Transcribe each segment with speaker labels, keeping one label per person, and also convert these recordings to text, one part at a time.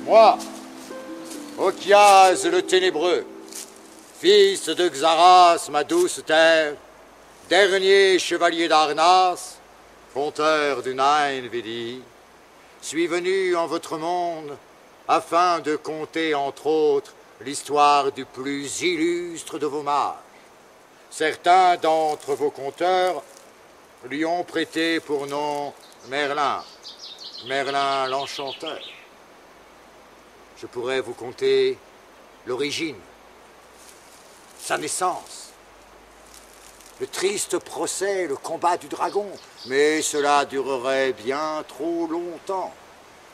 Speaker 1: Moi, Ochiaz le Ténébreux, fils de Xaras, ma douce terre, dernier chevalier d'Arnas, fonteur du Nain-Vidi, suis venu en votre monde afin de conter, entre autres, l'histoire du plus illustre de vos mages. Certains d'entre vos conteurs lui ont prêté pour nom Merlin, Merlin l'Enchanteur. Je pourrais vous conter l'origine, sa naissance, le triste procès, le combat du dragon, mais cela durerait bien trop longtemps.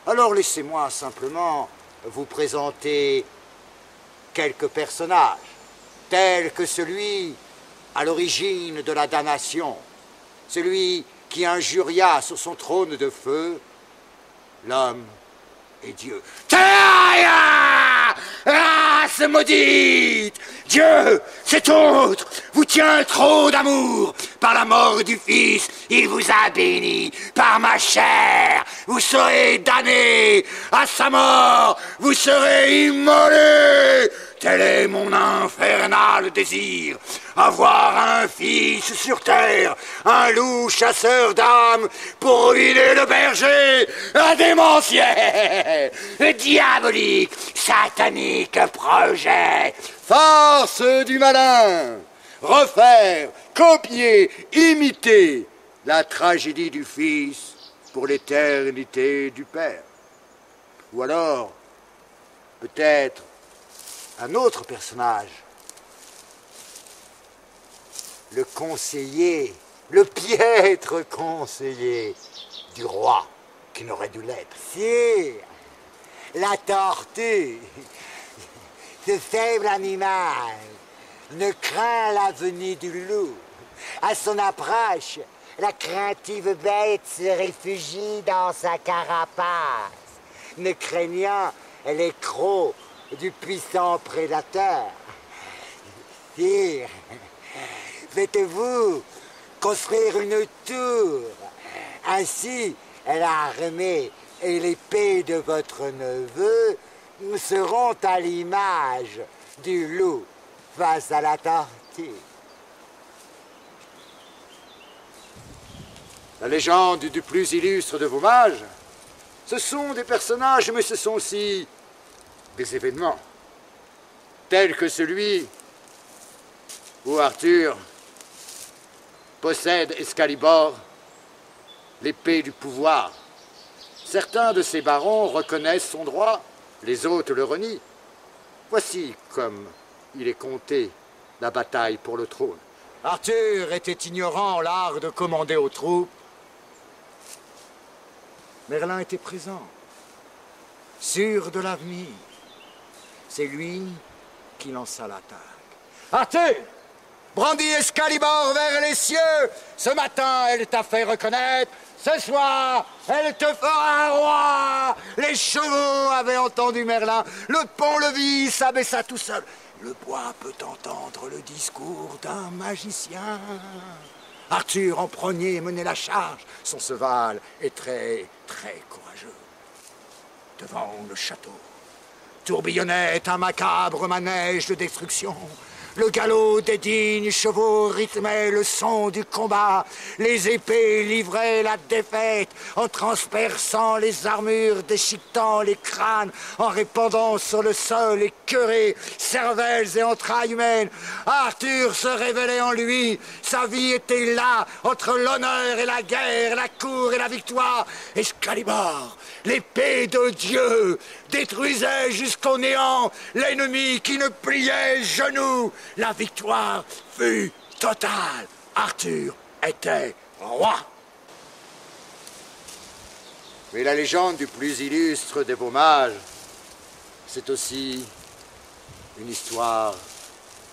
Speaker 1: Alors laissez-moi simplement vous présenter quelques personnages, tels que celui à l'origine de la damnation, celui qui injuria sur son trône de feu l'homme et Dieu. Race maudite! Dieu, cet autre, vous tient trop d'amour. Par la mort du Fils, il vous a béni. Par ma chair, vous serez damnés. À sa mort, vous serez immolés. Tel est mon infernal désir, avoir un fils sur terre, un loup chasseur d'âmes pour ruiner le berger, un démentiel, diabolique, satanique projet. Force du malin, refaire, copier, imiter la tragédie du Fils pour l'éternité du Père. Ou alors, peut-être, un autre personnage, le conseiller, le piètre conseiller du roi qui n'aurait dû l'être. Sire, la tortue, ce faible animal, ne craint la venue du loup. À son approche, la craintive bête se réfugie dans sa carapace, ne craignant les crocs du puissant prédateur. Sire, faites-vous construire une tour. Ainsi, l'armée et l'épée de votre neveu seront à l'image du loup face à la tortue. La légende du plus illustre de vos mages, ce sont des personnages, mais ce sont aussi des événements, tels que celui où Arthur possède Excalibur, l'épée du pouvoir. Certains de ses barons reconnaissent son droit, les autres le renient. Voici comme il est compté la bataille pour le trône. Arthur était ignorant l'art de commander aux troupes. Merlin était présent, sûr de l'avenir. C'est lui qui lança l'attaque. Arthur, brandis Excalibur vers les cieux. Ce matin, elle t'a fait reconnaître. Ce soir, elle te fera un roi. Les chevaux avaient entendu Merlin. Le pont-levis s'abaissa tout seul. Le bois peut entendre le discours d'un magicien. Arthur, en premier, menait la charge. Son cheval est très courageux. Devant le château tourbillonnait un macabre manège de destruction. Le galop des dignes chevaux rythmait le son du combat. Les épées livraient la défaite en transperçant les armures, déchiquetant les crânes, en répandant sur le sol écœuré cervelles et entrailles humaines. Arthur se révélait en lui. Sa vie était là, entre l'honneur et la guerre, la cour et la victoire. Excalibur, l'épée de Dieu, détruisait jusqu'au néant l'ennemi qui ne pliait genou. La victoire fut totale. Arthur était roi. Mais la légende du plus illustre des beaux mages, c'est aussi une histoire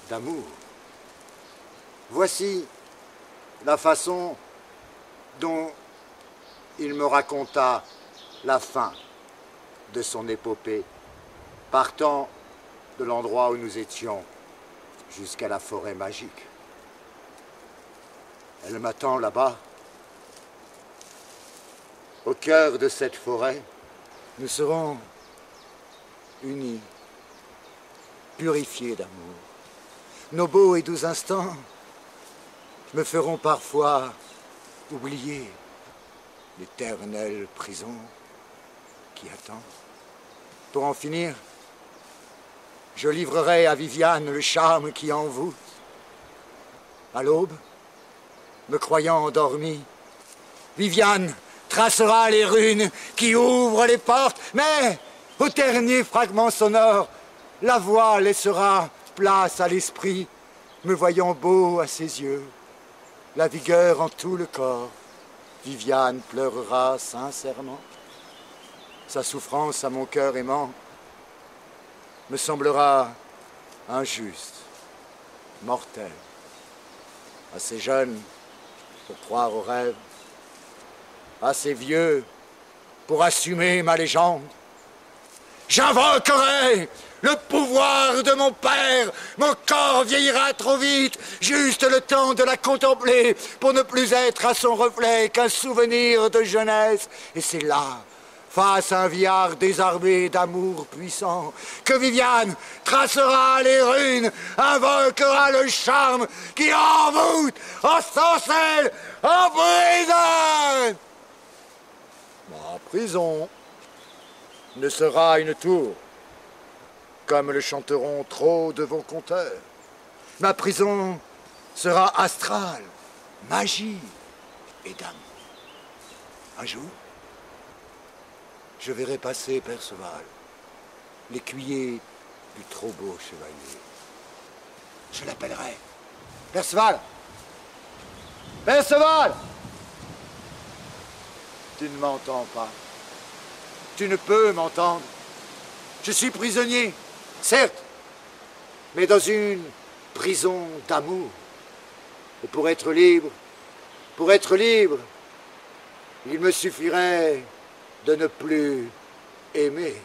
Speaker 1: d'amour. Voici la façon dont il me raconta la fin de son épopée, partant de l'endroit où nous étions jusqu'à la forêt magique. Elle m'attend là-bas. Au cœur de cette forêt, nous serons unis, purifiés d'amour. Nos beaux et doux instants me feront parfois oublier l'éternelle prison qui attend. Pour en finir, je livrerai à Viviane le charme qui envoûte. À l'aube, me croyant endormi, Viviane tracera les runes qui ouvrent les portes, mais au dernier fragment sonore, la voix laissera place à l'esprit, me voyant beau à ses yeux, la vigueur en tout le corps. Viviane pleurera sincèrement. Sa souffrance à mon cœur aimant me semblera injuste, mortelle. Assez jeune pour croire aux rêves, assez vieux pour assumer ma légende. J'invoquerai le pouvoir de mon père. Mon corps vieillira trop vite, juste le temps de la contempler pour ne plus être à son reflet qu'un souvenir de jeunesse. Et c'est là, face à un vieillard désarmé d'amour puissant, que Viviane tracera les runes, invoquera le charme qui envoûte, ensorcelle, emprisonne. Ma prison ne sera une tour, comme le chanteront trop de vos conteurs. Ma prison sera astrale, magie et d'amour. Un jour, je verrai passer Perceval, l'écuyer du trop beau chevalier. Je l'appellerai. Perceval! Perceval! Tu ne m'entends pas. Tu ne peux m'entendre. Je suis prisonnier, certes, mais dans une prison d'amour. Et pour être libre, il me suffirait de ne plus aimer.